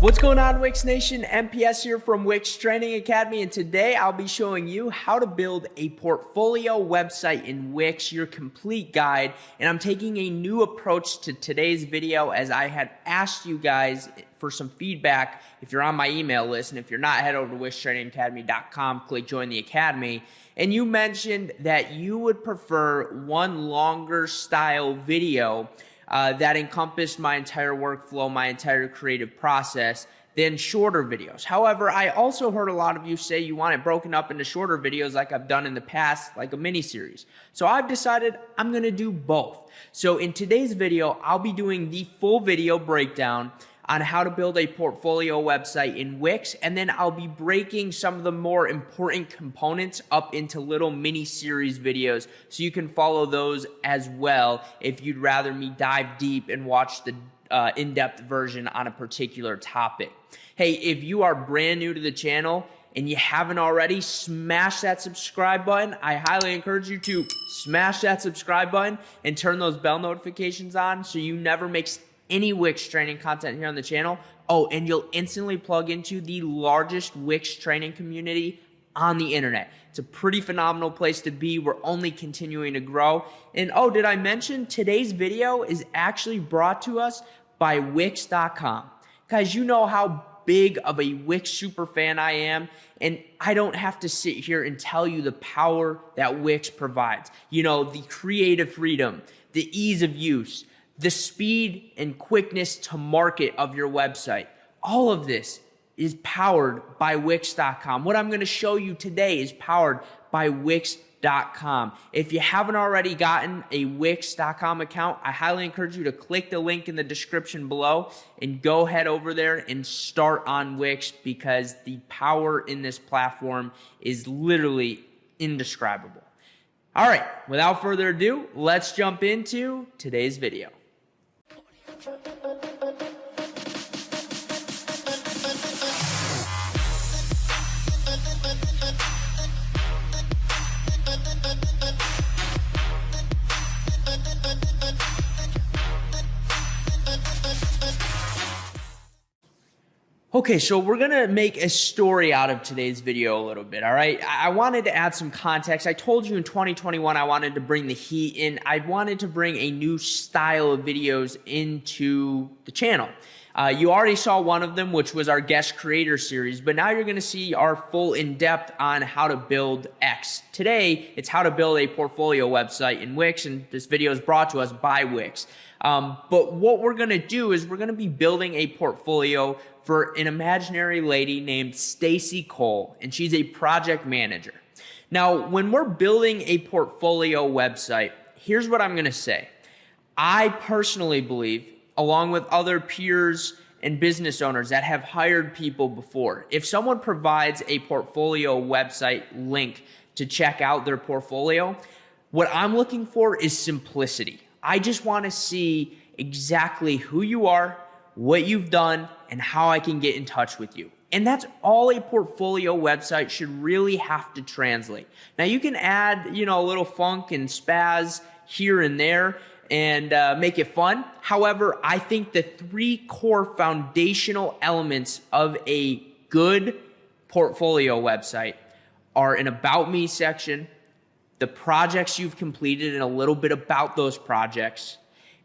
What's going on, Wix Nation? MPS here from Wix Training Academy, and today I'll be showing you how to build a portfolio website in Wix, your complete guide. And I'm taking a new approach to today's video, as I had asked you guys for some feedback if you're on my email list, and if you're not, head over to wixtrainingacademy.com, click join the academy. And you mentioned that you would prefer one longer style video that encompassed my entire workflow, my entire creative process, than shorter videos. However, I also heard a lot of you say you want it broken up into shorter videos like I've done in the past, like a mini series. So I've decided I'm gonna do both. So in today's video, I'll be doing the full video breakdown on how to build a portfolio website in Wix, and then I'll be breaking some of the more important components up into little mini series videos so you can follow those as well if you'd rather me dive deep and watch the in-depth version on a particular topic. Hey, if you are brand new to the channel and you haven't already, smash that subscribe button. I highly encourage you to smash that subscribe button and turn those bell notifications on so you never miss any Wix training content here on the channel. Oh, and you'll instantly plug into the largest Wix training community on the internet. It's a pretty phenomenal place to be. We're only continuing to grow. And oh, did I mention today's video is actually brought to us by Wix.com. Guys, you know how big of a Wix super fan I am, and I don't have to sit here and tell you the power that Wix provides. You know, the creative freedom, the ease of use, the speed and quickness to market of your website. All of this is powered by Wix.com. What I'm going to show you today is powered by Wix.com. If you haven't already gotten a Wix.com account, I highly encourage you to click the link in the description below and go head over there and start on Wix, because the power in this platform is literally indescribable. All right, without further ado, let's jump into today's video. Okay, so we're gonna make a story out of today's video a little bit, all right? I wanted to add some context. I told you in 2021 I wanted to bring the heat in. I wanted to bring a new style of videos into the channel. You already saw one of them, which was our guest creator series, but now you're gonna see our full in-depth on how to build X. Today, it's how to build a portfolio website in Wix, and this video is brought to us by Wix. But what we're gonna do is we're gonna be building a portfolio for an imaginary lady named Stacy Cole, and she's a project manager. Now, when we're building a portfolio website, here's what I'm gonna say. I personally believe, along with other peers and business owners that have hired people before, if someone provides a portfolio website link to check out their portfolio, what I'm looking for is simplicity. I just want to see exactly who you are, what you've done, and how I can get in touch with you. And that's all a portfolio website should really have to translate. Now you can add, you know, a little funk and spaz here and there and make it fun. However, I think the three core foundational elements of a good portfolio website are an About Me section, the projects you've completed and a little bit about those projects,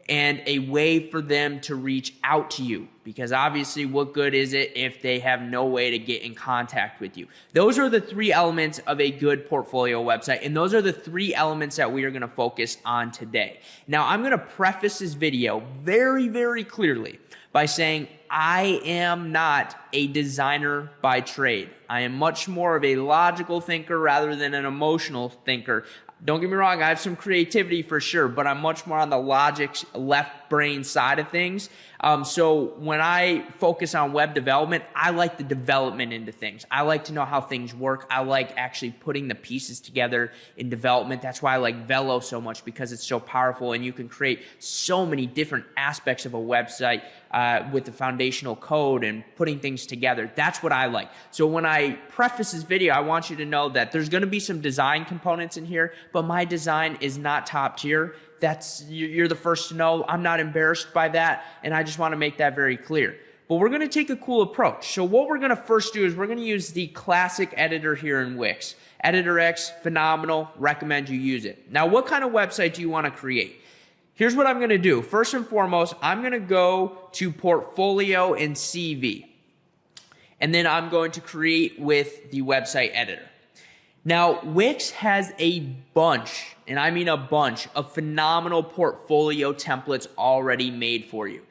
and a way for them to reach out to you. Because obviously, what good is it if they have no way to get in contact with you? Those are the three elements of a good portfolio website, and those are the three elements that we are gonna focus on today. Now, I'm gonna preface this video very, very clearly by saying I am not a designer by trade. I am much more of a logical thinker rather than an emotional thinker. Don't get me wrong, I have some creativity for sure, but I'm much more on the logic, left brain side of things. So when I focus on web development, I like the development into things. I like to know how things work. I like actually putting the pieces together in development. That's why I like Velo so much, because it's so powerful and you can create so many different aspects of a website with the foundational code and putting things together. That's what I like. So when I preface this video, I want you to know that there's going to be some design components in here, but my design is not top tier. You're the first to know. I'm not embarrassed by that, and I just want to make that very clear. but we're going to take a cool approach. So what we're going to first do is we're going to use the classic editor here in Wix. Editor X, phenomenal, recommend you use it. Now, what kind of website do you want to create? Here's what I'm going to do. First and foremost, I'm going to go to Portfolio and CV. And then I'm going to create with the website editor. Now, Wix has a bunch, and I mean a bunch, of phenomenal portfolio templates already made for you.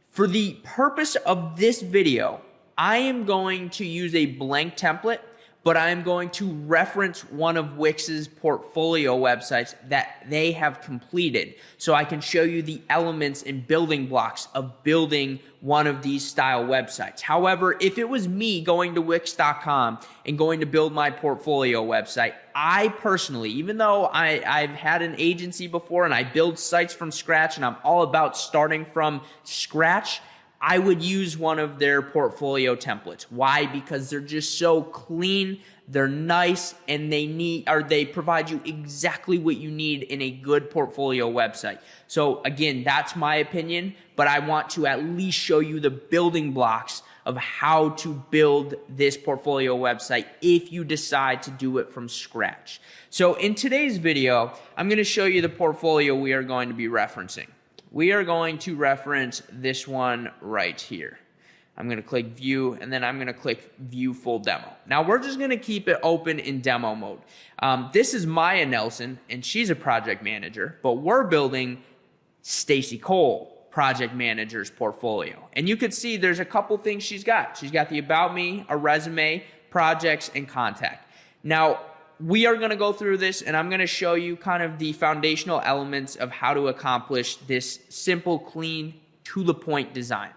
For the purpose of this video, I am going to use a blank template, but I am going to reference one of Wix's portfolio websites that they have completed so I can show you the elements and building blocks of building one of these style websites. However, if it was me going to Wix.com and going to build my portfolio website, I personally, even though I've had an agency before and I build sites from scratch and I'm all about starting from scratch, I would use one of their portfolio templates. Why? Because they're just so clean, they're nice, and they provide you exactly what you need in a good portfolio website. So again, that's my opinion, but I want to at least show you the building blocks of how to build this portfolio website if you decide to do it from scratch. So in today's video, I'm going to show you the portfolio we are going to be referencing. We are going to reference this one right here. I'm going to click view, and then I'm going to click view full demo. Now we're just going to keep it open in demo mode. This is Maya Nelson, and she's a project manager, but we're building Stacy Cole, project manager's portfolio. And you can see there's a couple things she's got. She's got the about me, a resume, projects, and contact. Now, we are going to go through this, and I'm going to show you kind of the foundational elements of how to accomplish this simple, clean, to-the-point design.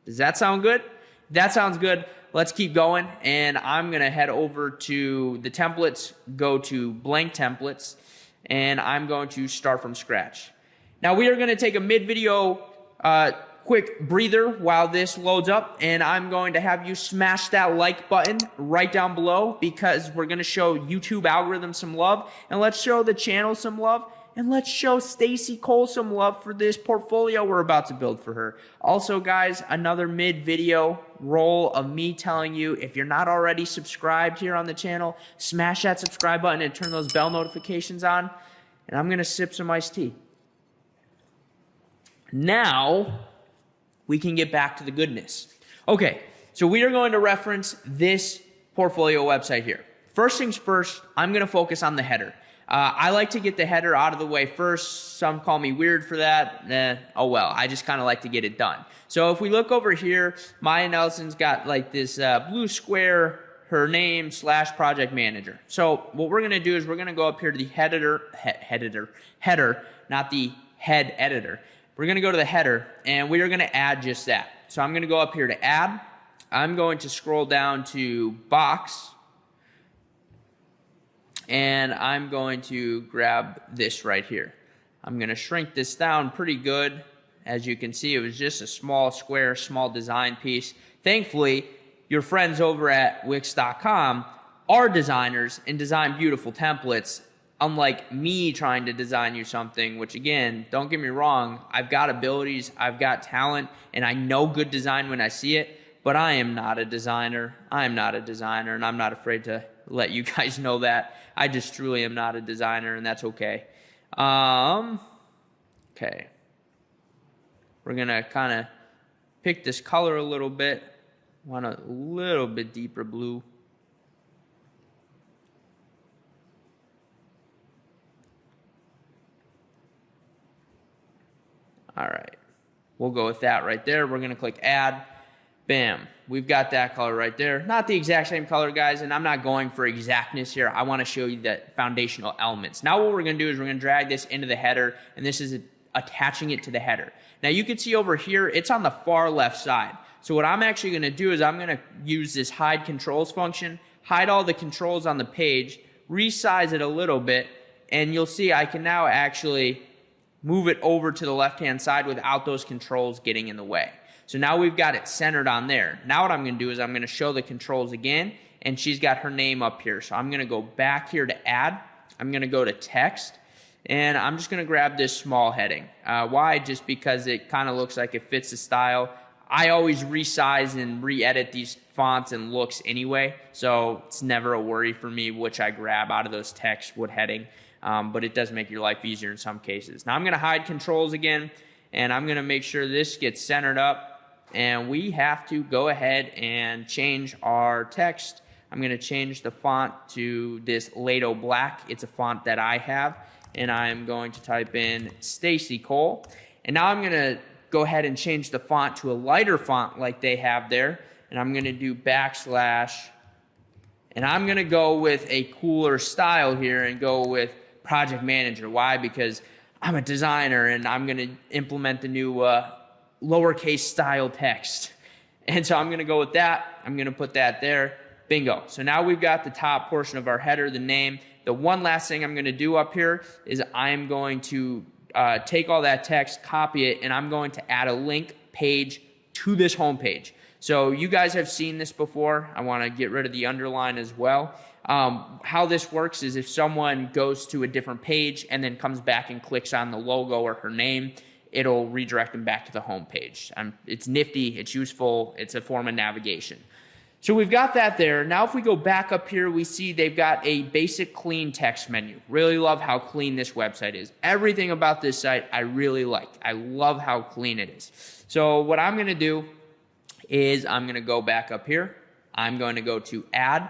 Does that sound good? That sounds good. Let's keep going, and I'm going to head over to the templates, go to blank templates, and I'm going to start from scratch. Now, we are going to take a mid-video quick breather while this loads up, and I'm going to have you smash that like button right down below because we're going to show YouTube algorithm some love, and let's show the channel some love, and let's show Stacy Cole some love for this portfolio we're about to build for her. Also, guys, another mid-video roll of me telling you, if you're not already subscribed here on the channel, smash that subscribe button and turn those bell notifications on, and I'm going to sip some iced tea. Now, we can get back to the goodness. Okay, so we are going to reference this portfolio website here. First things first, I'm going to focus on the header. I like to get the header out of the way first. Some call me weird for that. Oh well, I just kind of like to get it done. So if we look over here, Maya Nelson's got like this blue square, her name / project manager. So what we're going to do is we're going to go up here to the header, not the head editor. We're going to go to the header, and we are going to add just that. So I'm going to go up here to add. I'm going to scroll down to box, and I'm going to grab this right here. I'm going to shrink this down pretty good. As you can see, it was just a small square, small design piece. Thankfully, your friends over at Wix.com are designers and design beautiful templates. Unlike me trying to design you something, which again, don't get me wrong, I've got abilities, I've got talent, and I know good design when I see it, but I am not a designer. I am not a designer, and I'm not afraid to let you guys know that. I just truly am not a designer, and that's okay. Okay. We're going to kind of pick this color a little bit. Want a little bit deeper blue. All right, we'll go with that right there. We're going to click add. Bam, we've got that color right there. Not the exact same color, guys, and I'm not going for exactness here. I want to show you the foundational elements. Now what we're going to do is we're going to drag this into the header, and this is attaching it to the header. Now you can see over here, it's on the far left side. So what I'm actually going to do is I'm going to use this hide controls function, hide all the controls on the page, resize it a little bit, and you'll see I can now actually move it over to the left-hand side without those controls getting in the way. So now we've got it centered on there. Now what I'm going to do is I'm going to show the controls again, and she's got her name up here. So I'm going to go back here to add. I'm going to go to text, and I'm just going to grab this small heading. Why? Just because it kind of looks like it fits the style. I always resize and re-edit these fonts and looks anyway, so it's never a worry for me which I grab out of those texts, what heading, but it does make your life easier in some cases. Now I'm going to hide controls again, and I'm going to make sure this gets centered up, and we have to go ahead and change our text. I'm going to change the font to this Lato Black. It's a font that I have, and I'm going to type in Stacy Cole, and now I'm going to go ahead and change the font to a lighter font like they have there, and I'm going to do backslash, and I'm going to go with a cooler style here and go with Project Manager. Why? Because I'm a designer and I'm going to implement the new lowercase style text, and so I'm going to go with that. I'm going to put that there. Bingo. So now we've got the top portion of our header, the name. The one last thing I'm going to do up here is I'm going to take all that text, copy it, and I'm going to add a link page to this home page. So you guys have seen this before. I want to get rid of the underline as well. How this works is if someone goes to a different page and then comes back and clicks on the logo or her name, it'll redirect them back to the home page. It's nifty, it's useful, it's a form of navigation. So we've got that there. Now if we go back up here, we see they've got a basic clean text menu. Really love how clean this website is. Everything about this site I really like. I love how clean it is. So what I'm going to do is I'm going to go back up here. I'm going to go to Add,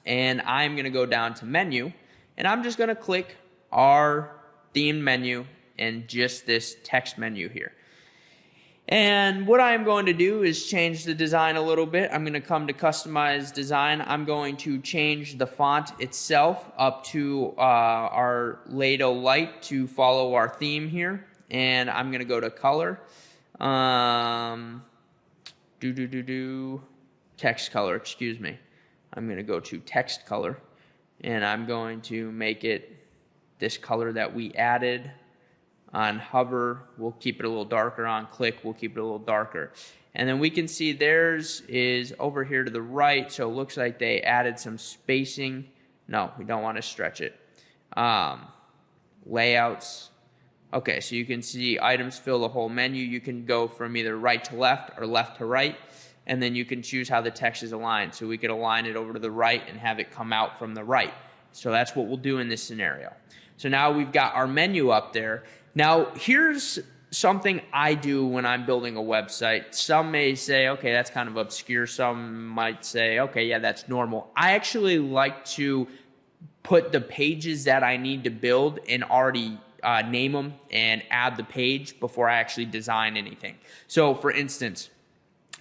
and I'm going to go down to Menu, and I'm just going to click our theme menu and just this text menu here. And what I'm going to do is change the design a little bit. I'm going to come to Customize Design. I'm going to change the font itself up to our Lato Light to follow our theme here. And I'm going to go to Color. Text Color, excuse me. I'm going to go to Text Color. And I'm going to make it this color that we added. On hover, we'll keep it a little darker. On click, we'll keep it a little darker. And then we can see theirs is over here to the right, so it looks like they added some spacing. No, we don't want to stretch it. Layouts. Okay, so you can see items fill the whole menu. You can go from either right to left or left to right, and then you can choose how the text is aligned. So we could align it over to the right and have it come out from the right. So that's what we'll do in this scenario. So now we've got our menu up there. Now, here's something I do when I'm building a website. Some may say, okay, that's kind of obscure. Some might say, okay, yeah, that's normal. I actually like to put the pages that I need to build and already name them and add the page before I actually design anything. So, for instance,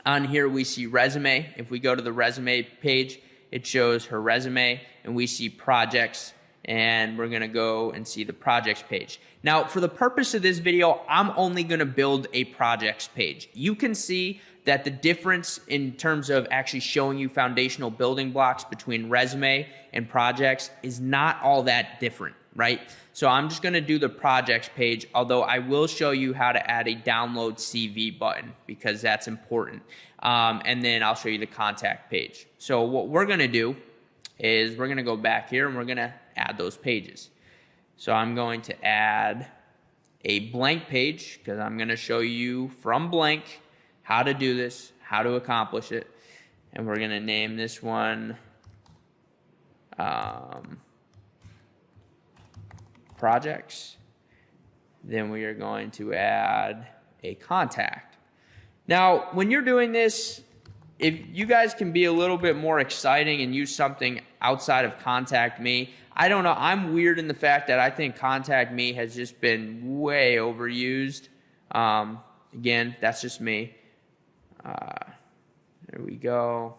on here we see resume. If we go to the resume page, it shows her resume, and we see projects. And we're going to go and see the projects page. Now, for the purpose of this video, I'm only going to build a projects page. You can see that the difference in terms of actually showing you foundational building blocks between resume and projects is not all that different, right? So I'm just going to do the projects page, although I will show you how to add a download CV button because that's important. And then I'll show you the contact page. So what we're going to do is we're going to go back here and we're going to add those pages. So I'm going to add a blank page because I'm going to show you from blank how to do this, how to accomplish it. And we're going to name this one projects. Then we are going to add a contact. Now, when you're doing this, if you guys can be a little bit more exciting and use something outside of Contact Me, I don't know. I'm weird in the fact that I think Contact Me has just been way overused. Again, that's just me. There we go.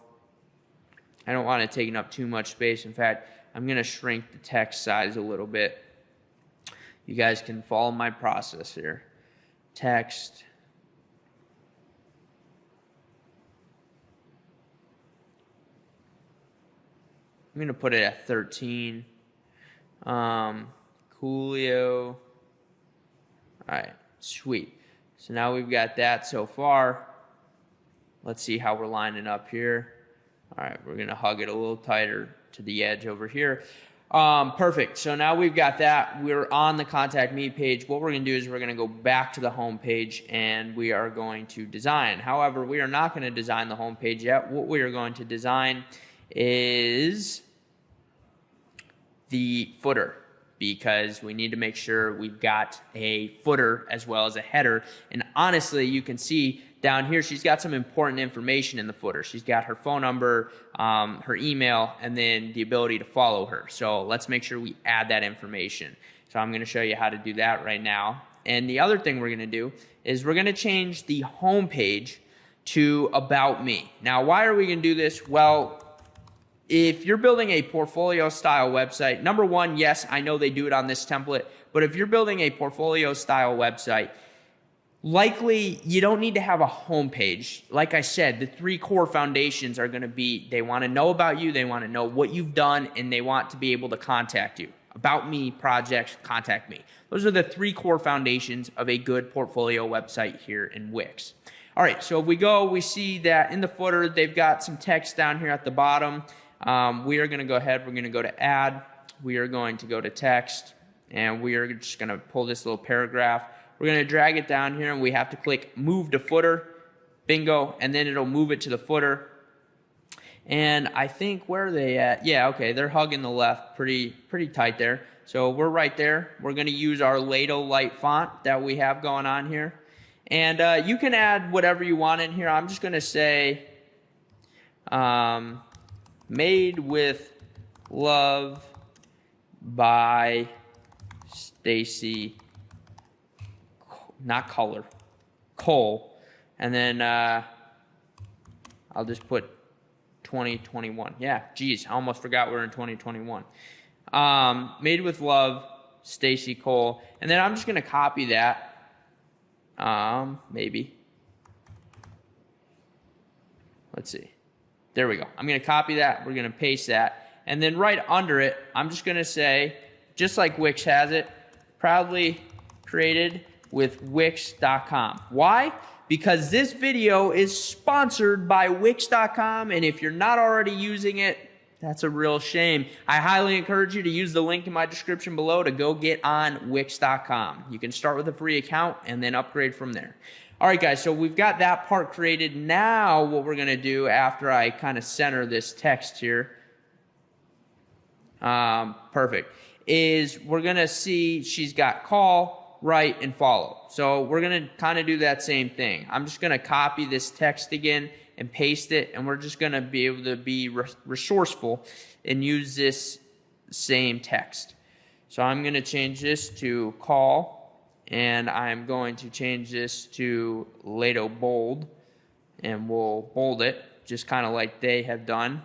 I don't want it taking up too much space. In fact, I'm going to shrink the text size a little bit. You guys can follow my process here. Text. I'm going to put it at 13. Coolio. All right, sweet. So now we've got that so far. Let's see how we're lining up here. All right, we're going to hug it a little tighter to the edge over here. Perfect. So now we've got that. We're on the Contact Me page. What we're going to do is we're going to go back to the home page and we are going to design. However, we are not going to design the home page yet. What we are going to design is the footer, because we need to make sure we've got a footer as well as a header. And honestly, you can see down here, she's got some important information in the footer. She's got her phone number, her email, and then the ability to follow her. So let's make sure we add that information. So I'm going to show you how to do that right now. And the other thing we're going to do is we're going to change the home page to About Me. Now, why are we going to do this? Well, if you're building a portfolio style website, number one, yes, I know they do it on this template, but if you're building a portfolio style website, likely you don't need to have a home page. Like I said, the 3 core foundations are going to be, they want to know about you, they want to know what you've done, and they want to be able to contact you. About Me, projects, contact me. Those are the 3 core foundations of a good portfolio website here in Wix. All right, so if we go, we see that in the footer, they've got some text down here at the bottom. We are going to go ahead, we're going to go to add, we are going to go to text, and we are just going to pull this little paragraph. We're going to drag it down here, and we have to click move to footer, bingo, and then it'll move it to the footer. And I think, where are they at? Yeah, okay, they're hugging the left pretty tight there. So we're right there. We're going to use our Lato light font that we have going on here. And you can add whatever you want in here. I'm just going to say, made with love by Stacy, not color, Cole. And then I'll just put 2021. Yeah, geez, I almost forgot we're in 2021. Made with love, Stacy Cole. And then I'm just going to copy that. Maybe. Let's see. There we go. I'm going to copy that. We're going to paste that. And then right under it, I'm just going to say, just like Wix has it, proudly created with Wix.com. Why? Because this video is sponsored by Wix.com, and if you're not already using it, that's a real shame. I highly encourage you to use the link in my description below to go get on Wix.com. You can start with a free account and then upgrade from there. All right, guys, so we've got that part created. Now what we're going to do after I kind of center this text here, perfect, is we're going to see she's got call, write, and follow. So we're going to kind of do that same thing. I'm just going to copy this text again and paste it, and we're just going to be able to be resourceful and use this same text. So I'm going to change this to call. And I'm going to change this to Lato bold, and we'll bold it just kind of like they have done.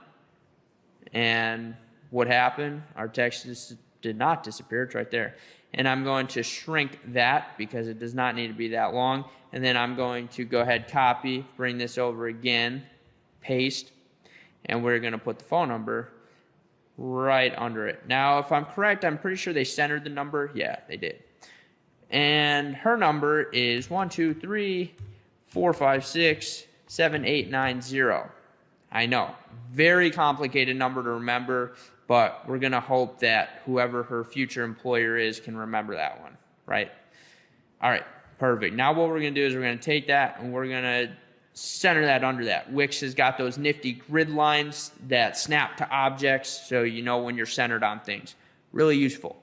And what happened? Our text did not disappear. It's right there. And I'm going to shrink that because it does not need to be that long. And then I'm going to go ahead, copy, bring this over again, paste, and we're going to put the phone number right under it. Now, if I'm correct, I'm pretty sure they centered the number. Yeah, they did. And her number is 123-456-7890. I know, very complicated number to remember, but we're going to hope that whoever her future employer is can remember that one, right? All right, perfect. Now what we're going to do is we're going to take that and we're going to center that under that. Wix has got those nifty grid lines that snap to objects, so you know when you're centered on things. Really useful.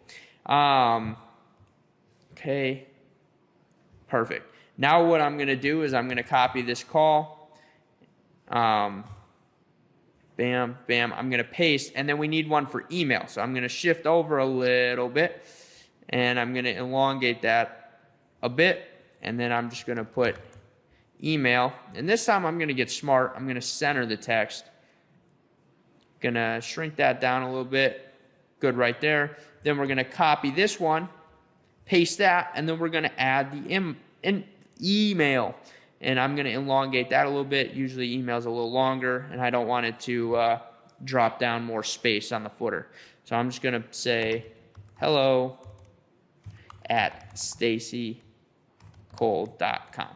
Okay, perfect. Now what I'm going to do is I'm going to copy this call. Bam, bam. I'm going to paste, and then we need one for email. So I'm going to shift over a little bit, and I'm going to elongate that a bit, and then I'm just going to put email. And this time I'm going to get smart. I'm going to center the text. Going to shrink that down a little bit. Good right there. Then we're going to copy this one, paste that, and then we're going to add the email. And I'm going to elongate that a little bit. Usually email's a little longer, and I don't want it to drop down more space on the footer. So I'm just going to say hello at stacycole.com.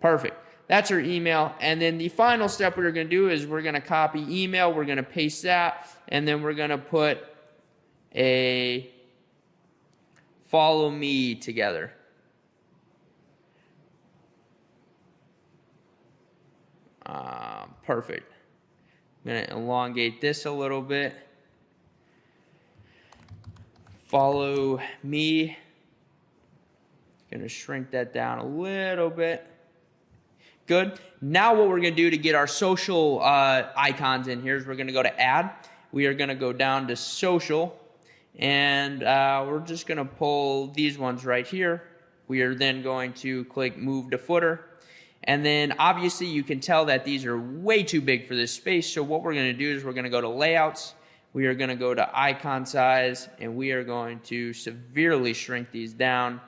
Perfect. That's her email. And then the final step we're going to do is we're going to copy email. We're going to paste that, and then we're going to put a follow me together. Perfect. I'm going to elongate this a little bit. Follow me. Going to shrink that down a little bit. Good. Now what we're going to do to get our social icons in here is we're going to go to add. We are going to go down to social, and we're just going to pull these ones right here. We are then going to click move to footer. And then obviously you can tell that these are way too big for this space. So what we're going to do is we're going to go to layouts. We are going to go to icon size, and we are going to severely shrink these down.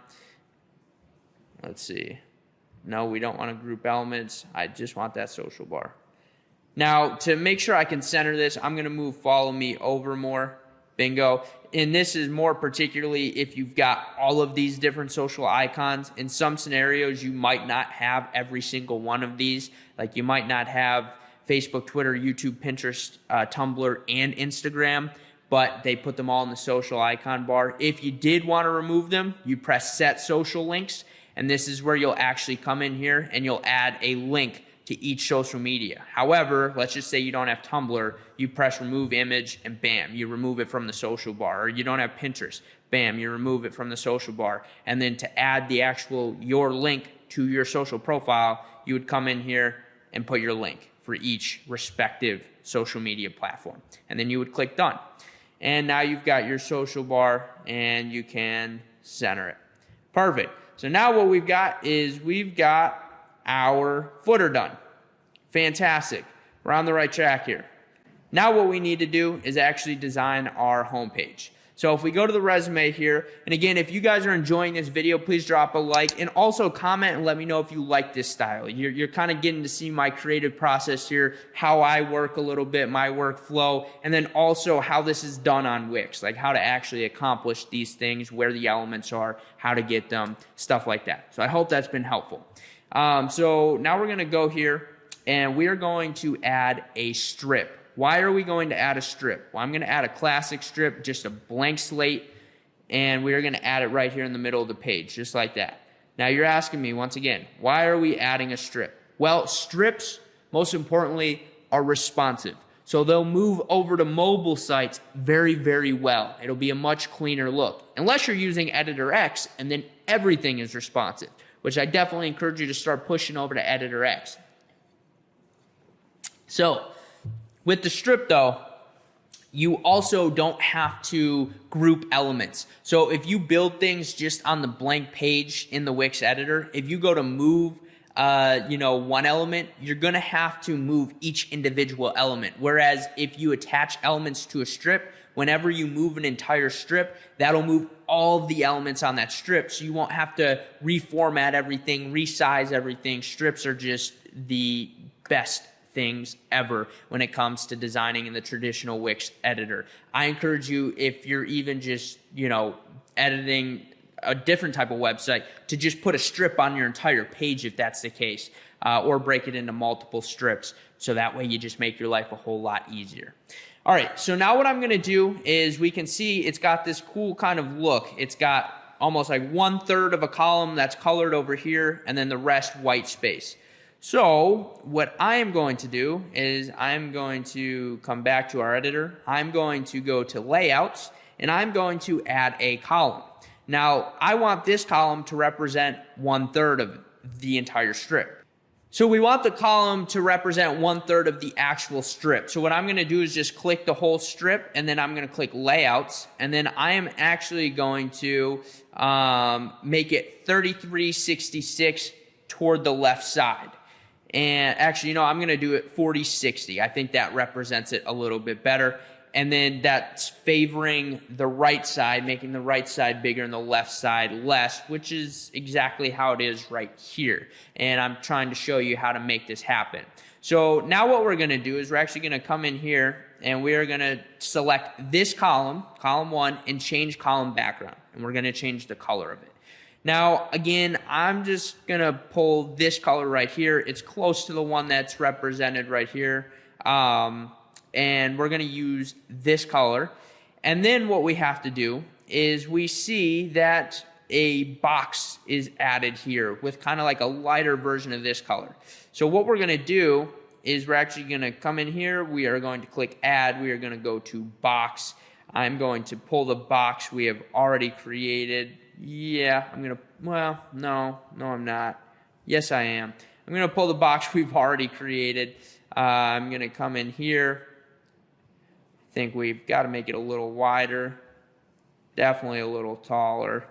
Let's see. No, we don't want to group elements. I just want that social bar. Now, to make sure I can center this, I'm going to move follow me over more. Bingo. And this is more particularly if you've got all of these different social icons. In some scenarios, you might not have every single one of these. Like you might not have Facebook, Twitter, YouTube, Pinterest, Tumblr, and Instagram, but they put them all in the social icon bar. If you did want to remove them, you press set social links, and this is where you'll actually come in here and you'll add a link to each social media. However, let's just say you don't have Tumblr, you press remove image and bam, you remove it from the social bar. Or you don't have Pinterest, bam, you remove it from the social bar. And then to add the actual, your link to your social profile, you would come in here and put your link for each respective social media platform. And then you would click done. And now you've got your social bar and you can center it. Perfect. So now what we've got is we've got our footer done. Fantastic. We're on the right track here. Now what we need to do is actually design our homepage. So if we go to the resume here, and again, if you guys are enjoying this video, please drop a like and also comment and let me know if you like this style. You're kind of getting to see my creative process here, how I work a little bit, my workflow, and then also how this is done on Wix, like how to actually accomplish these things, where the elements are, how to get them, stuff like that. So I hope that's been helpful. So now we're going to go here and we are going to add a strip. Why are we going to add a strip? Well, I'm going to add a classic strip, just a blank slate, and we are going to add it right here in the middle of the page, just like that. Now you're asking me once again, why are we adding a strip? Well, strips, most importantly, are responsive. So they'll move over to mobile sites very, very well. It'll be a much cleaner look. Unless you're using Editor X and then everything is responsive, which I definitely encourage you to start pushing over to Editor X. So with the strip though, you also don't have to group elements. So if you build things just on the blank page in the Wix editor, if you go to move one element, you're gonna have to move each individual element. Whereas if you attach elements to a strip, whenever you move an entire strip, that'll move all of the elements on that strip. So you won't have to reformat everything, resize everything. Strips are just the best things ever when it comes to designing in the traditional Wix editor. I encourage you, if you're even just, editing a different type of website, to just put a strip on your entire page if that's the case, or break it into multiple strips. So that way you just make your life a whole lot easier. All right, so now what I'm gonna do is we can see it's got this cool kind of look. It's got almost like 1/3 of a column that's colored over here and then the rest white space. So what I am going to do is I'm going to come back to our editor. I'm going to go to layouts and I'm going to add a column. Now I want this column to represent 1/3 of the entire strip. So we want the column to represent 1/3 of the actual strip. So what I'm going to do is just click the whole strip and then I'm going to click layouts and then I am actually going to make it 3366 toward the left side. And actually, I'm going to do it 4060. I think that represents it a little bit better. And then that's favoring the right side, making the right side bigger and the left side less, which is exactly how it is right here. And I'm trying to show you how to make this happen. So now what we're going to do is we're actually going to come in here and we are going to select this column, column 1, and change column background. And we're going to change the color of it. Now, again, I'm just going to pull this color right here. It's close to the one that's represented right here. And we're going to use this color. And then what we have to do is we see that a box is added here with kind of like a lighter version of this color. So what we're going to do is we're actually going to come in here. We are going to click add. We are going to go to box. I'm going to pull the box we have already created. Yeah, I'm going to, well, no, I'm not. Yes, I am. I'm going to pull the box we've already created. I'm going to come in here. I think we've got to make it a little wider, definitely a little taller.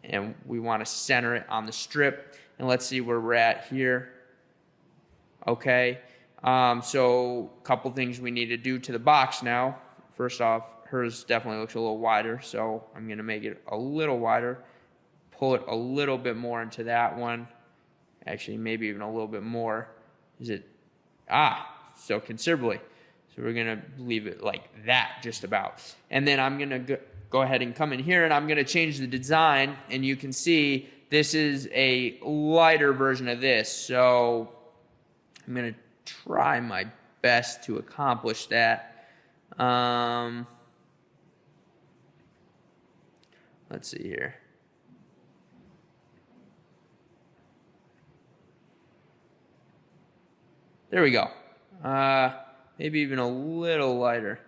And we want to center it on the strip. And let's see where we're at here. Okay, so a couple things we need to do to the box now. First off, hers definitely looks a little wider, so I'm going to make it a little wider. Pull it a little bit more into that one. Actually, maybe even a little bit more. Is it? So considerably. So we're going to leave it like that just about. And then I'm going to go ahead and come in here, and I'm going to change the design, and you can see this is a lighter version of this. So I'm going to try my best to accomplish that. Let's see here. There we go. Maybe even a little lighter.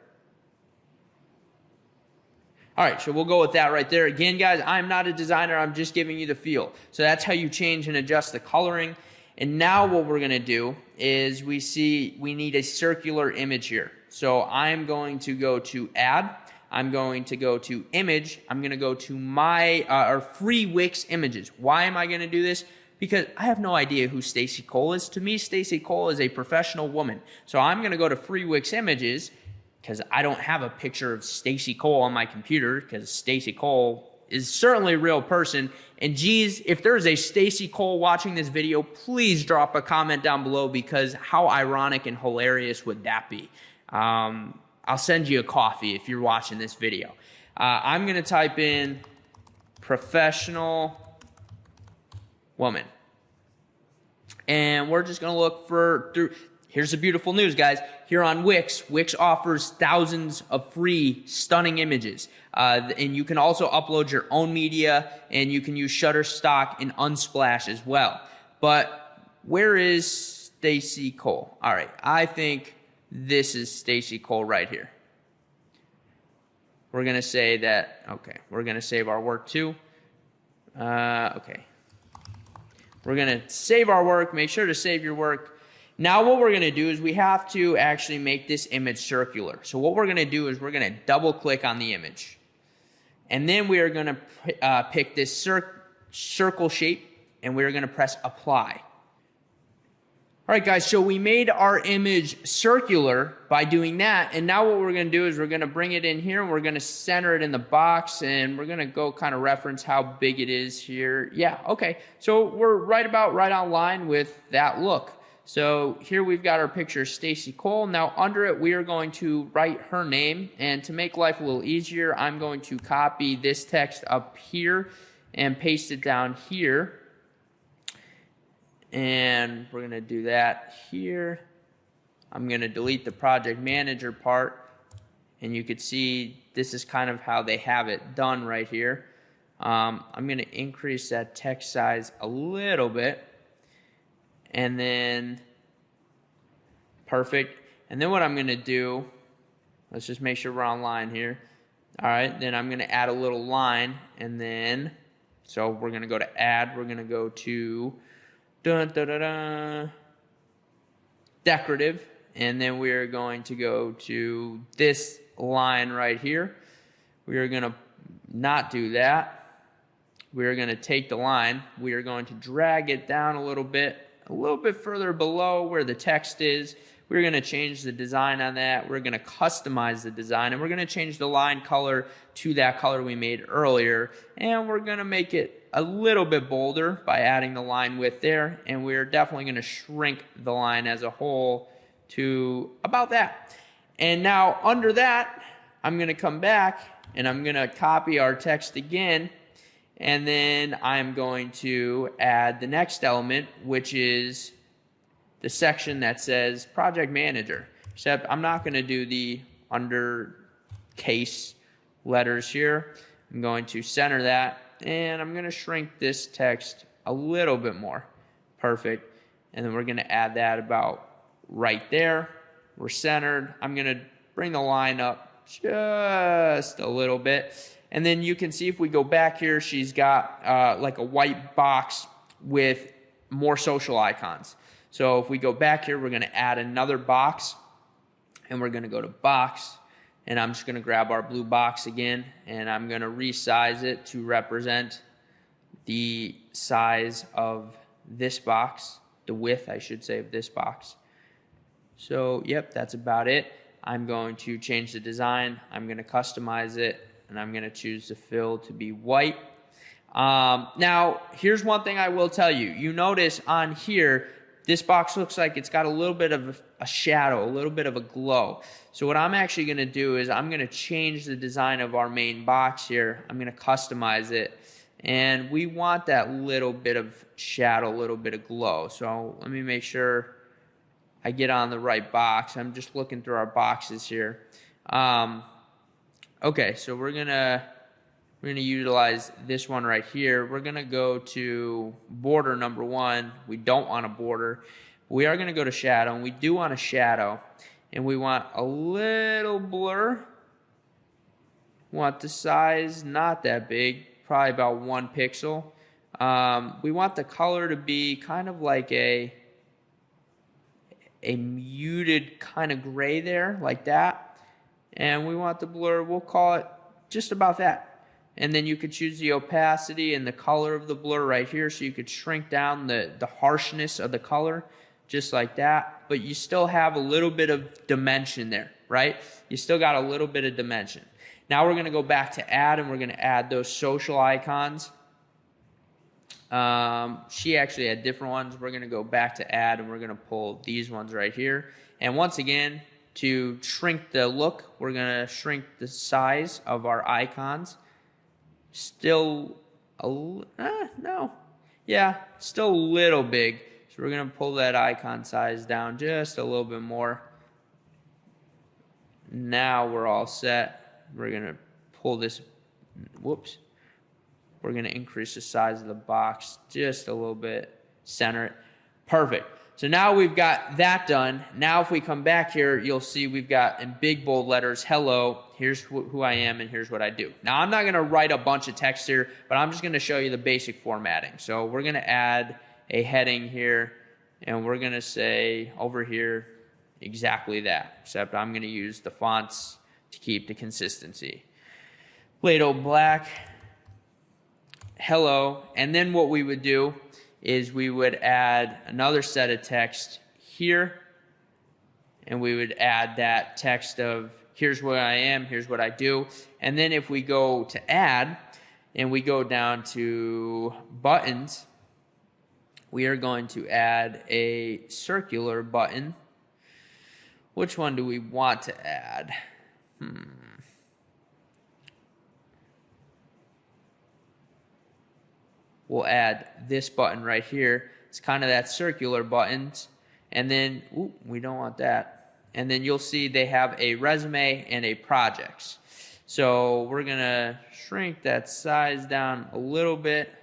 All right, so we'll go with that right there. Again, guys, I'm not a designer. I'm just giving you the feel. So that's how you change and adjust the coloring. And now what we're going to do is we need a circular image here. So I'm going to go to add. I'm going to go to image. I'm going to go to my free Wix images. Why am I going to do this? Because I have no idea who Stacy Cole is. To me, Stacy Cole is a professional woman. So I'm going to go to free Wix images because I don't have a picture of Stacy Cole on my computer because Stacy Cole is certainly a real person. And geez, if there's a Stacy Cole watching this video, please drop a comment down below because how ironic and hilarious would that be? I'll send you a coffee if you're watching this video. I'm going to type in professional woman. And we're just going to look through. Here's the beautiful news, guys. Here on Wix, Wix offers thousands of free, stunning images. And you can also upload your own media, and you can use Shutterstock and Unsplash as well. But where is Stacy Cole? All right, I think this is Stacy Cole right here. We're going to say that, okay, we're going to save our work too. Okay. We're going to save our work. Make sure to save your work. Now what we're going to do is we have to actually make this image circular. So what we're going to do is we're going to double click on the image. And then we are going to pick this circle shape, and we're going to press apply. All right, guys, so we made our image circular by doing that. And now what we're going to do is we're going to bring it in here, and we're going to center it in the box, and we're going to go kind of reference how big it is here. Yeah, okay. So we're right on line with that look. So here we've got our picture of Stacy Cole. Now under it, we are going to write her name. And to make life a little easier, I'm going to copy this text up here and paste it down here. And we're going to do that here. I'm going to delete the project manager part. And you can see this is kind of how they have it done right here. I'm going to increase that text size a little bit. And then, perfect. And then what I'm going to do, let's just make sure we're on line here. All right, then I'm going to add a little line. And then, so we're going to go to add. We're going to go to decorative. And then we are going to go to this line right here. We are going to not do that. We are going to take the line. We are going to drag it down a little bit further below where the text is. We're going to change the design on that. We're going to customize the design, and we're going to change the line color to that color we made earlier. And we're going to make it a little bit bolder by adding the line width there. And we're definitely going to shrink the line as a whole to about that. And now under that, I'm going to come back and I'm going to copy our text again. And then I'm going to add the next element, which is the section that says Project Manager. Except I'm not going to do the under case letters here. I'm going to center that, and I'm going to shrink this text a little bit more. Perfect. And then we're going to add that about right there. We're centered. I'm going to bring the line up just a little bit. And then you can see if we go back here, she's got like a white box with more social icons. So if we go back here, we're going to add another box, and we're going to go to box, and I'm just going to grab our blue box again, and I'm going to resize it to represent the size of this box, the width, I should say, of this box. So, yep, that's about it. I'm going to change the design. I'm going to customize it, and I'm going to choose the fill to be white. Now, here's one thing I will tell you. You notice on here, this box looks like it's got a little bit of a shadow, a little bit of a glow. So what I'm actually going to do is I'm going to change the design of our main box here. I'm going to customize it. And we want that little bit of shadow, a little bit of glow. So let me make sure I get on the right box. I'm just looking through our boxes here. Okay, so we're gonna utilize this one right here. We're gonna go to border number 1. We don't want a border. We are gonna go to shadow, and we do want a shadow, and we want a little blur. We want the size not that big, probably about 1 pixel. We want the color to be kind of like a muted kind of gray there, like that. And we want the blur, we'll call it just about that. And then you could choose the opacity and the color of the blur right here, so you could shrink down the harshness of the color, just like that. But you still have a little bit of dimension there, right? You still got a little bit of dimension. Now we're going to go back to add, and we're going to add those social icons. She actually had different ones. We're going to go back to add, and we're going to pull these ones right here. And once again, to shrink the look, we're going to shrink the size of our icons. Still still a little big. So we're going to pull that icon size down just a little bit more. Now we're all set. We're going to pull this, whoops. We're going to increase the size of the box just a little bit, center it. Perfect. So now we've got that done. Now if we come back here, you'll see we've got in big bold letters, hello, here's who I am and here's what I do. Now I'm not going to write a bunch of text here, but I'm just going to show you the basic formatting. So we're going to add a heading here, and we're going to say over here exactly that, except I'm going to use the fonts to keep the consistency. Play-Doh black, hello, and then what we would do is we would add another set of text here, and we would add that text of here's what I am, here's what I do. And then if we go to add and we go down to buttons, we are going to add a circular button. Which one do we want to add? We'll add this button right here. It's kind of that circular buttons. And then, we don't want that. And then you'll see they have a resume and a projects. So we're going to shrink that size down a little bit.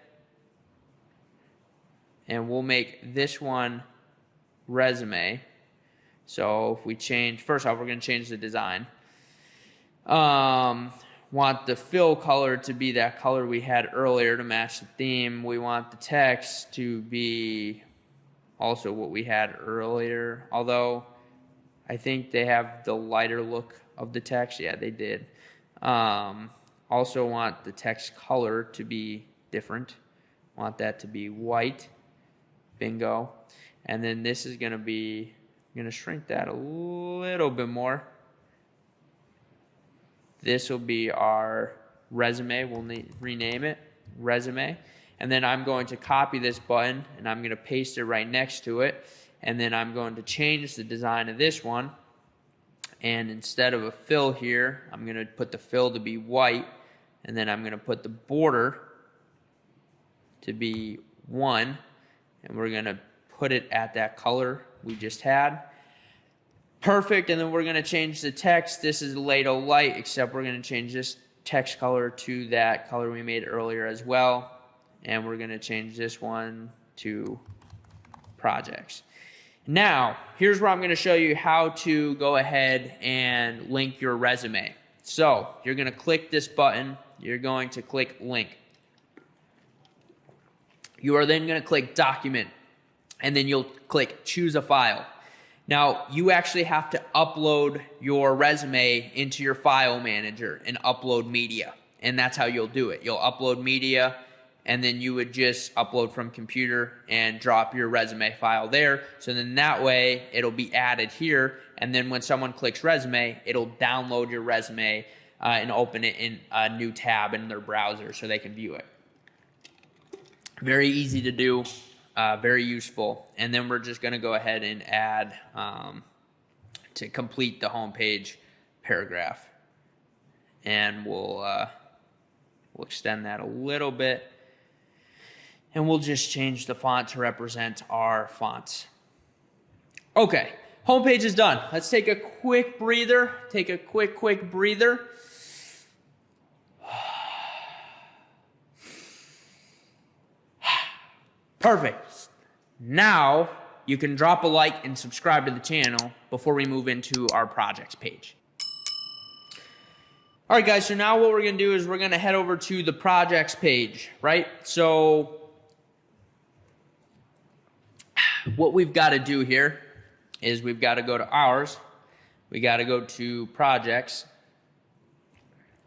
And we'll make this one resume. So if we change, first off, we're going to change the design. Want the fill color to be that color we had earlier to match the theme. We want the text to be also what we had earlier, although I think they have the lighter look of the text. Yeah, they did. Also want the text color to be different. Want that to be white. Bingo. And then this is going to be, I'm going to shrink that a little bit more. This will be our resume. We'll rename it resume. And then I'm going to copy this button, and I'm going to paste it right next to it. And then I'm going to change the design of this one. And instead of a fill here, I'm going to put the fill to be white. And then I'm going to put the border to be 1. And we're going to put it at that color we just had. Perfect, and then we're gonna change the text. This is Lato Light, except we're gonna change this text color to that color we made earlier as well. And we're gonna change this one to projects. Now, here's where I'm gonna show you how to go ahead and link your resume. So, you're gonna click this button, you're going to click link. You are then gonna click document, and then you'll click choose a file. Now, you actually have to upload your resume into your file manager and upload media. And that's how you'll do it. You'll upload media, and then you would just upload from computer and drop your resume file there. So then that way, it'll be added here. And then when someone clicks resume, it'll download your resume and open it in a new tab in their browser so they can view it. Very easy to do. Very useful. And then we're just going to go ahead and add to complete the homepage paragraph. And we'll extend that a little bit. And we'll just change the font to represent our fonts. Okay, homepage is done. Let's take a quick breather. Take a quick breather. Perfect. Now you can drop a like and subscribe to the channel before we move into our projects page. All right, guys, so now what we're going to do is we're going to head over to the projects page, right? So what we've got to do here is we've got to go to ours. We got to go to projects.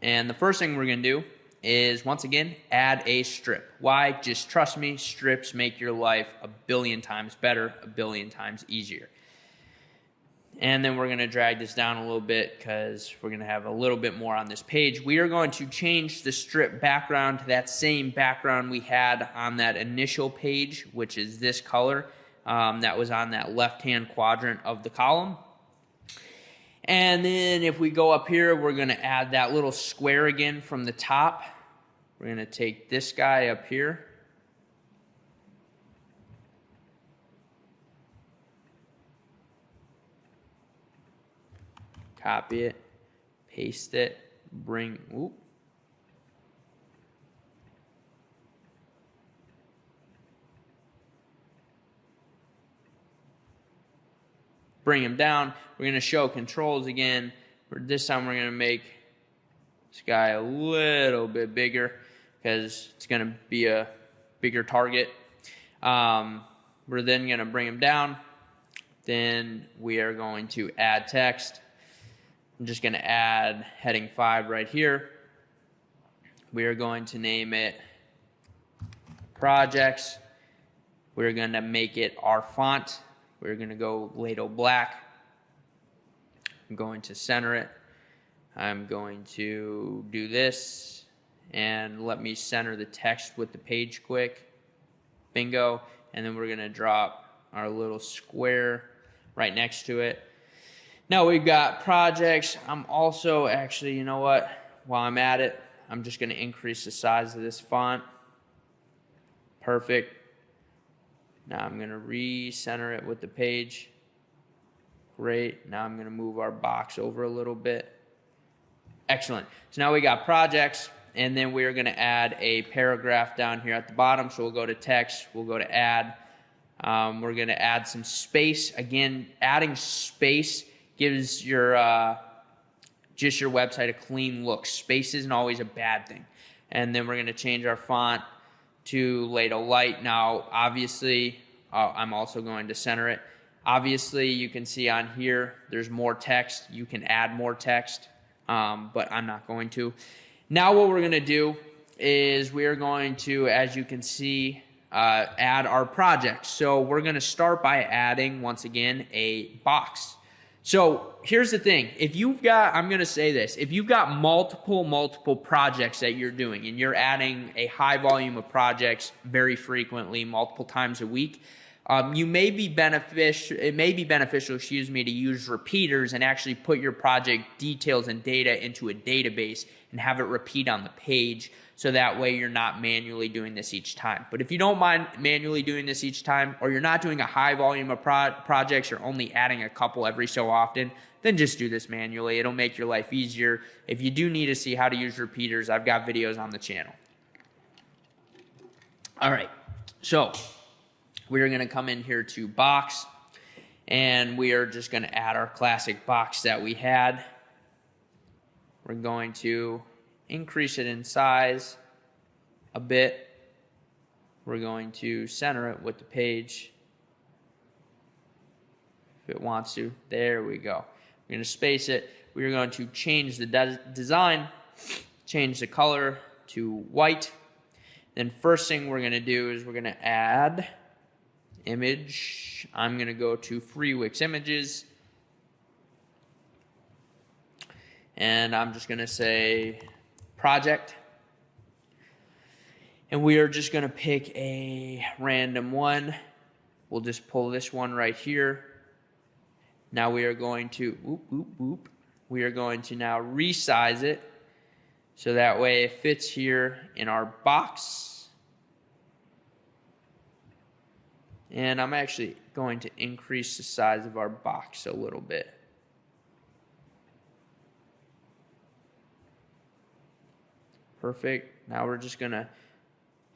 And the first thing we're going to do is, once again, add a strip. Why? Just trust me, strips make your life a billion times better, a billion times easier. And then we're going to drag this down a little bit because we're going to have a little bit more on this page. We are going to change the strip background to that same background we had on that initial page, which is this color that was on that left-hand quadrant of the column. And then if we go up here, we're going to add that little square again from the top. We're going to take this guy up here. Copy it, paste it, bring him down. We're going to show controls again. This time we're going to make this guy a little bit bigger because it's going to be a bigger target. We're then going to bring him down. Then we are going to add text. I'm just going to add heading 5 right here. We are going to name it projects. We're going to make it our font. We're going to go Lato Black. I'm going to center it. I'm going to do this. And let me center the text with the page quick. Bingo. And then we're going to drop our little square right next to it. Now we've got projects. I'm also actually, you know what? While I'm at it, I'm just going to increase the size of this font. Perfect. Now I'm going to recenter it with the page. Great. Now I'm going to move our box over a little bit. Excellent. So now we got projects, and then we're going to add a paragraph down here at the bottom. So we'll go to text. We'll go to add. We're going to add some space. Again, adding space gives your just your website a clean look. Space isn't always a bad thing. And then we're going to change our font to Lato Light. Now, obviously, I'm also going to center it. Obviously, you can see on here, there's more text. You can add more text, but I'm not going to. Now what we're going to do is we are going to, as you can see, add our project. So we're going to start by adding, once again, a box. So here's the thing. If you've got, I'm going to say this, if you've got multiple projects that you're doing and you're adding a high volume of projects very frequently, multiple times a week, it may be beneficial, to use repeaters and actually put your project details and data into a database and have it repeat on the page So that way you're not manually doing this each time. But if you don't mind manually doing this each time, or you're not doing a high volume of projects, you're only adding a couple every so often, then just do this manually. It'll make your life easier. If you do need to see how to use repeaters, I've got videos on the channel. All right, so we're going to come in here to box, and we are just going to add our classic box that we had. We're going to increase it in size a bit. We're going to center it with the page if it wants to. There we go. We're going to space it. We're going to change the design, change the color to white. Then first thing we're going to do is we're going to add image. I'm going to go to free Wix images. And I'm just going to say project. And we are just going to pick a random one. We'll just pull this one right here. Now we are going to, we are going to now resize it so that way it fits here in our box. And I'm actually going to increase the size of our box a little bit. Perfect. Now we're just going to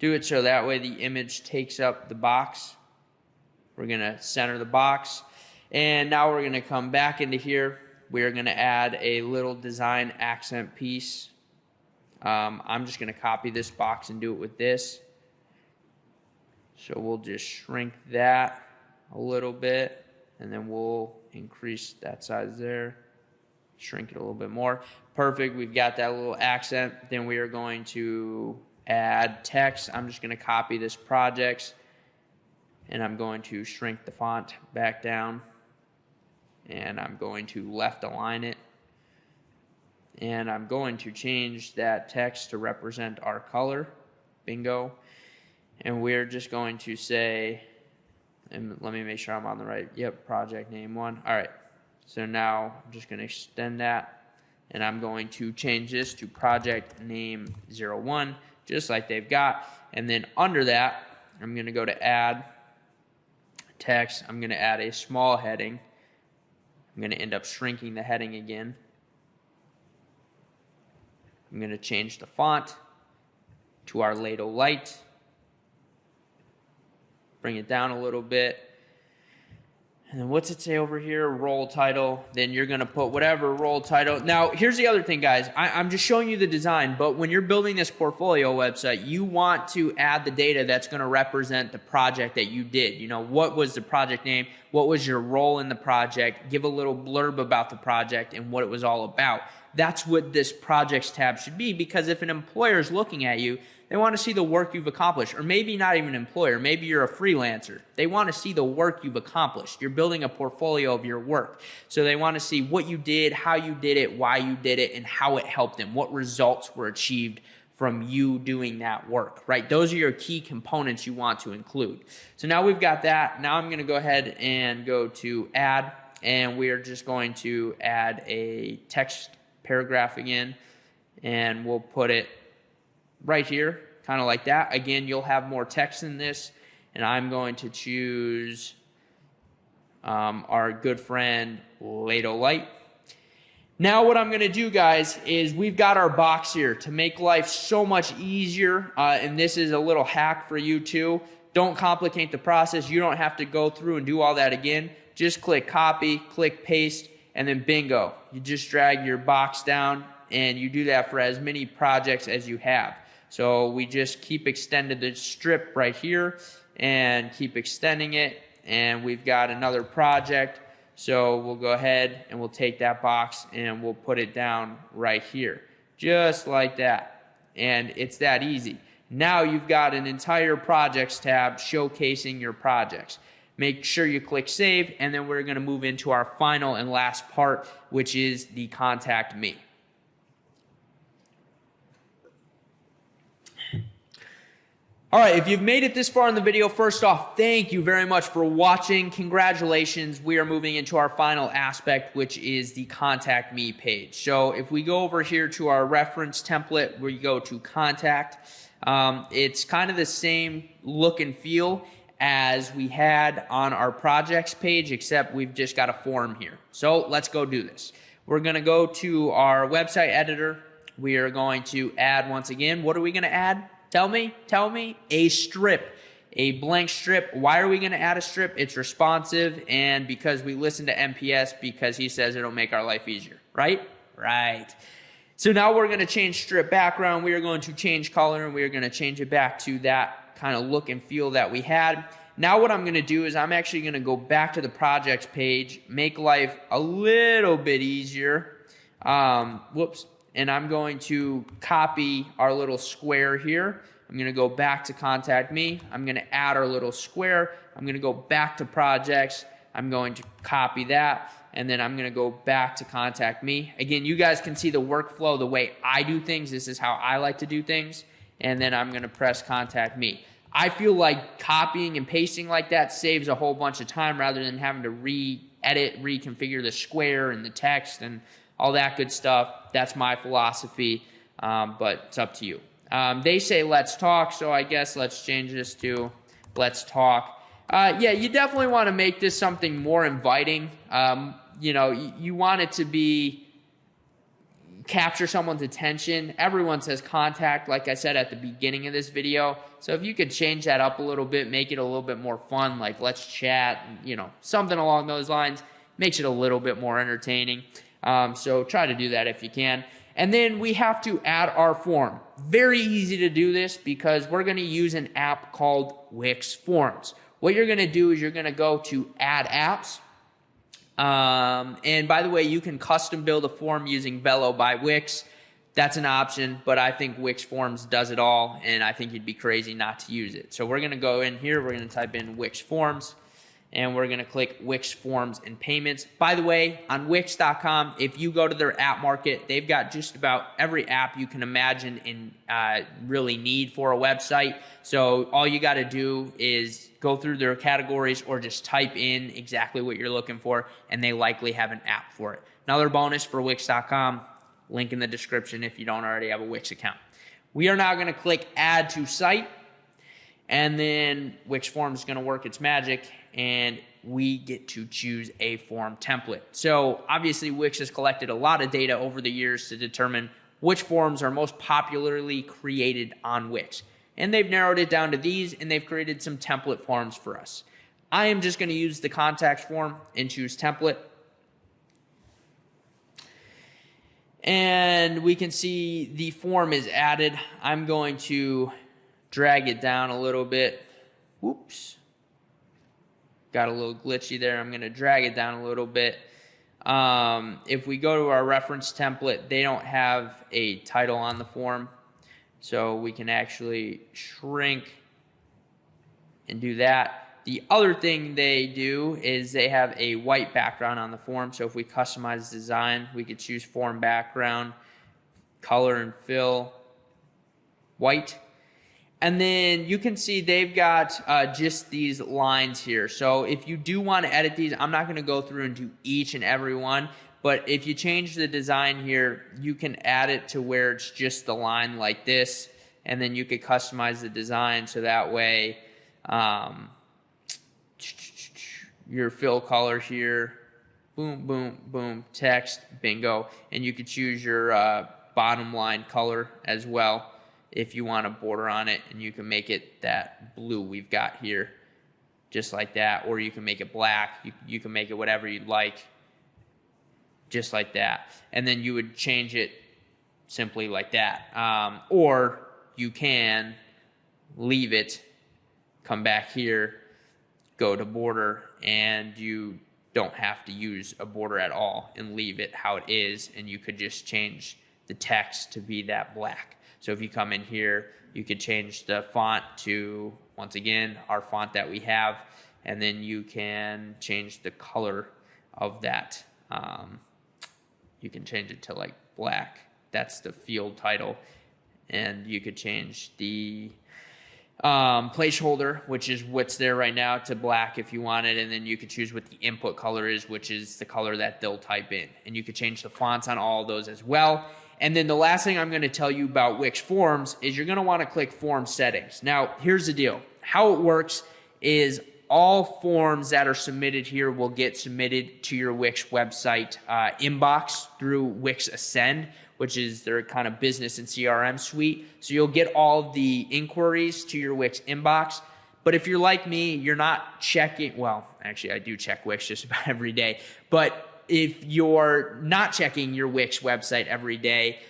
do it so that way the image takes up the box. We're going to center the box. And now we're going to come back into here. We're going to add a little design accent piece. I'm just going to copy this box and do it with this. So we'll just shrink that a little bit, and then we'll increase that size there. Shrink it a little bit more. Perfect. We've got that little accent. Then we are going to add text. I'm just going to copy this projects, and I'm going to shrink the font back down, and I'm going to left align it, and I'm going to change that text to represent our color. Bingo. And we're just going to say, and let me make sure I'm on the right, yep, project name 1. All right. So now I'm just going to extend that, and I'm going to change this to project name 01, just like they've got. And then under that, I'm going to go to add text. I'm going to add a small heading. I'm going to end up shrinking the heading again. I'm going to change the font to our Velo light. Bring it down a little bit. And then what's it say over here? Role title. Then you're going to put whatever role title. Now, here's the other thing, guys. I'm just showing you the design, but when you're building this portfolio website, you want to add the data that's going to represent the project that you did. You know, what was the project name? What was your role in the project? Give a little blurb about the project and what it was all about. That's what this projects tab should be, because if an employer is looking at you, they want to see the work you've accomplished. Or maybe not even an employer. Maybe you're a freelancer. They want to see the work you've accomplished. You're building a portfolio of your work. So they want to see what you did, how you did it, why you did it, and how it helped them. What results were achieved from you doing that work, right? Those are your key components you want to include. So now we've got that. Now I'm going to go ahead and go to add. And we are just going to add a text paragraph again. And we'll put it right here, kind of like that. Again, you'll have more text in this, and I'm going to choose our good friend Velo Light. Now what I'm going to do, guys, is we've got our box here to make life so much easier, and this is a little hack for you too. Don't complicate the process. You don't have to go through and do all that again. Just click copy, click paste, and then bingo. You just drag your box down, and you do that for as many projects as you have. So we just keep extending the strip right here and keep extending it. And we've got another project. So we'll go ahead and we'll take that box and we'll put it down right here. Just like that. And it's that easy. Now you've got an entire projects tab showcasing your projects. Make sure you click save, and then we're going to move into our final and last part, which is the contact me. All right, if you've made it this far in the video, first off, thank you very much for watching. Congratulations. We are moving into our final aspect, which is the Contact Me page. So if we go over here to our reference template, where you go to Contact, it's kind of the same look and feel as we had on our projects page, except we've just got a form here. So let's go do this. We're going to go to our website editor. We are going to add, once again, what are we going to add? Tell me, a strip, a blank strip. Why are we going to add a strip? It's responsive, and because we listen to MPS, because he says it'll make our life easier, right? Right. So now we're going to change strip background. We are going to change color, and we are going to change it back to that kind of look and feel that we had. Now what I'm going to do is I'm actually going to go back to the projects page, make life a little bit easier. And I'm going to copy our little square here. I'm going to go back to Contact Me. I'm going to add our little square. I'm going to go back to projects. I'm going to copy that. And then I'm going to go back to Contact Me. Again, you guys can see the workflow, the way I do things. This is how I like to do things. And then I'm going to press Contact Me. I feel like copying and pasting like that saves a whole bunch of time rather than having to re-edit, reconfigure the square and the text and all that good stuff. That's my philosophy, but it's up to you. They say let's talk, so I guess let's change this to let's talk. Yeah, you definitely want to make this something more inviting. You know, you want it to capture someone's attention. Everyone says contact, like I said at the beginning of this video. So if you could change that up a little bit, make it a little bit more fun, like let's chat, you know, something along those lines, makes it a little bit more entertaining. So try to do that if you can. And then we have to add our form. Very easy to do this because we're going to use an app called Wix Forms. What you're going to do is you're going to go to Add Apps. And by the way, you can custom build a form using Velo by Wix. That's an option, but I think Wix Forms does it all, and I think you'd be crazy not to use it. So we're going to go in here. We're going to type in Wix Forms. And we're going to click Wix Forms and Payments. By the way, on Wix.com, if you go to their app market, they've got just about every app you can imagine and really need for a website. So all you got to do is go through their categories or just type in exactly what you're looking for, and they likely have an app for it. Another bonus for Wix.com, link in the description if you don't already have a Wix account. We are now going to click Add to Site. And then Wix Forms is going to work its magic, and we get to choose a form template. So obviously Wix has collected a lot of data over the years to determine which forms are most popularly created on Wix. And they've narrowed it down to these, and they've created some template forms for us. I am just going to use the contacts form and choose template. And we can see the form is added. I'm going to drag it down a little bit. Whoops. Got a little glitchy there. I'm going to drag it down a little bit. If we go to our reference template, they don't have a title on the form. So we can actually shrink and do that. The other thing they do is they have a white background on the form. So if we customize the design, we could choose form background, color and fill, white. And then you can see they've got just these lines here. So if you do want to edit these, I'm not going to go through and do each and every one. But if you change the design here, you can add it to where it's just the line like this. And then you could customize the design so that way your fill color here, boom, boom, boom, text, bingo. And you could choose your bottom line color as well if you want a border on it, and you can make it that blue we've got here, just like that, or you can make it black. You can make it whatever you'd like, just like that. And then you would change it simply like that. Or you can leave it, come back here, go to border, and you don't have to use a border at all and leave it how it is, and you could just change the text to be that black. So if you come in here, you could change the font to, once again, our font that we have, and then you can change the color of that. You can change it to like black. That's the field title. And you could change the placeholder, which is what's there right now, to black if you want it, and then you could choose what the input color is, which is the color that they'll type in, and you could change the fonts on all of those as well. And then the last thing I'm going to tell you about Wix Forms is you're going to want to click Form Settings. Now, here's the deal. How it works is all forms that are submitted here will get submitted to your Wix website inbox through Wix Ascend, which is their kind of business and CRM suite. So you'll get all of the inquiries to your Wix inbox. But if you're like me, you're not checking, well, actually I do check Wix just about every day, but if you're not checking your Wix website every day,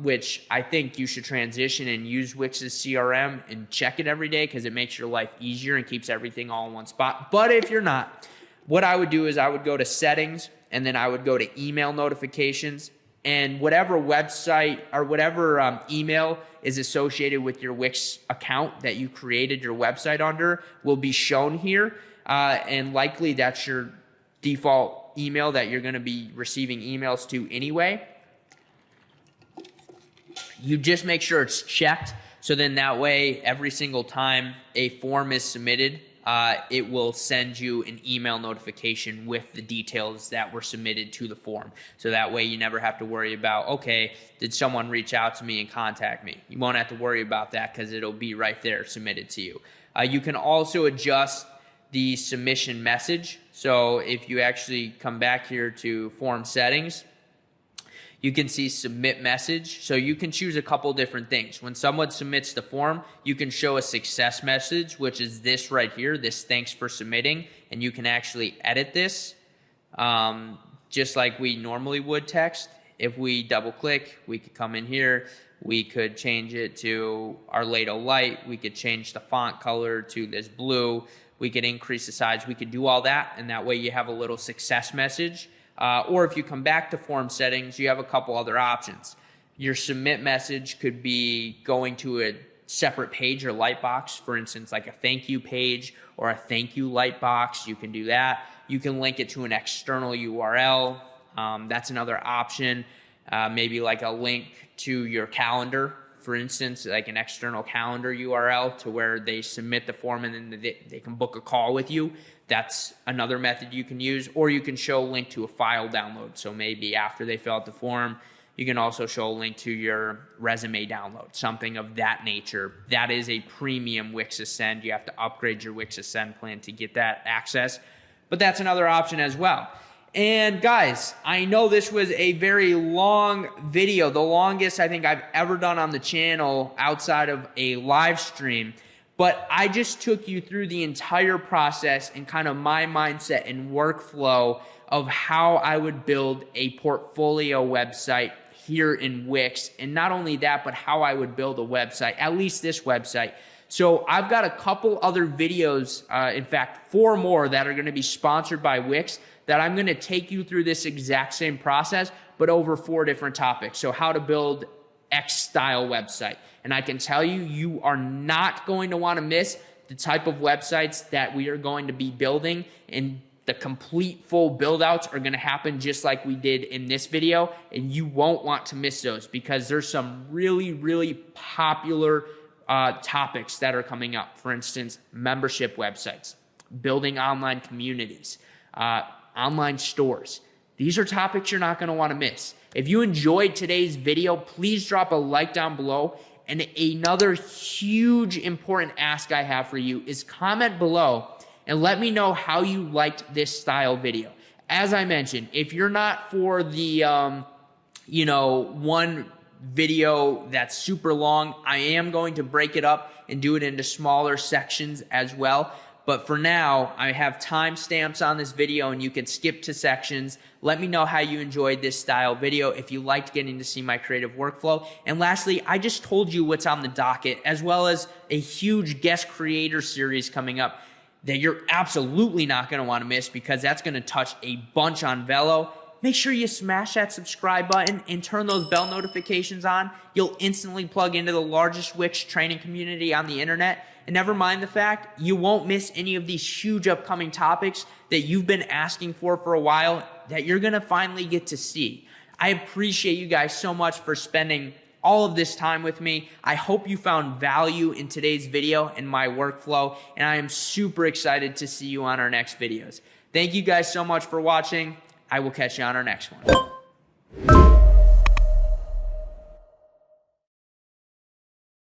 which I think you should transition and use Wix's CRM and check it every day because it makes your life easier and keeps everything all in one spot. But if you're not, what I would do is I would go to Settings, and then I would go to Email Notifications, and whatever website or whatever email is associated with your Wix account that you created your website under will be shown here, and likely that's your default email that you're going to be receiving emails to anyway. You just make sure it's checked, so then that way every single time a form is submitted, it will send you an email notification with the details that were submitted to the form. So that way you never have to worry about, okay, did someone reach out to me and contact me? You won't have to worry about that because it'll be right there submitted to you. You can also adjust the submission message. So if you actually come back here to Form Settings, you can see Submit Message. So you can choose a couple different things. When someone submits the form, you can show a success message, which is this right here, this thanks for submitting, and you can actually edit this just like we normally would text. If we double click, we could come in here, we could change it to Arledo Light, we could change the font color to this blue, we could increase the size, we could do all that, and that way you have a little success message. Or if you come back to Form Settings, you have a couple other options. Your submit message could be going to a separate page or lightbox, for instance, like a thank you page or a thank you lightbox. You can do that. You can link it to an external URL. That's another option. Maybe like a link to your calendar, for instance, like an external calendar URL to where they submit the form and then they can book a call with you. That's another method you can use. Or you can show a link to a file download. So maybe after they fill out the form, you can also show a link to your resume download, something of that nature. That is a premium Wix Ascend. You have to upgrade your Wix Ascend plan to get that access. But that's another option as well. And guys, I know this was a very long video, the longest I think I've ever done on the channel outside of a live stream. But I just took you through the entire process and kind of my mindset and workflow of how I would build a portfolio website here in Wix. And not only that, but how I would build a website, at least this website. So I've got a couple other videos, in fact, 4 more that are going to be sponsored by Wix that I'm going to take you through this exact same process, but over 4 different topics. So how to build X style website. And I can tell you, you are not going to want to miss the type of websites that we are going to be building, and the complete full build outs are going to happen just like we did in this video. And you won't want to miss those because there's some really, really popular topics that are coming up. For instance, membership websites, building online communities, online stores. These are topics you're not going to want to miss. If you enjoyed today's video, please drop a like down below. And another huge important ask I have for you is comment below and let me know how you liked this style video. As I mentioned, if you're not for the, one video that's super long, I am going to break it up and do it into smaller sections as well. But for now, I have timestamps on this video and you can skip to sections. Let me know how you enjoyed this style video, if you liked getting to see my creative workflow. And lastly, I just told you what's on the docket, as well as a huge guest creator series coming up that you're absolutely not going to want to miss because that's going to touch a bunch on Velo. Make sure you smash that subscribe button and turn those bell notifications on. You'll instantly plug into the largest Wix training community on the internet. And never mind the fact, you won't miss any of these huge upcoming topics that you've been asking for a while that you're going to finally get to see. I appreciate you guys so much for spending all of this time with me. I hope you found value in today's video and my workflow, and I am super excited to see you on our next videos. Thank you guys so much for watching. I will catch you on our next one.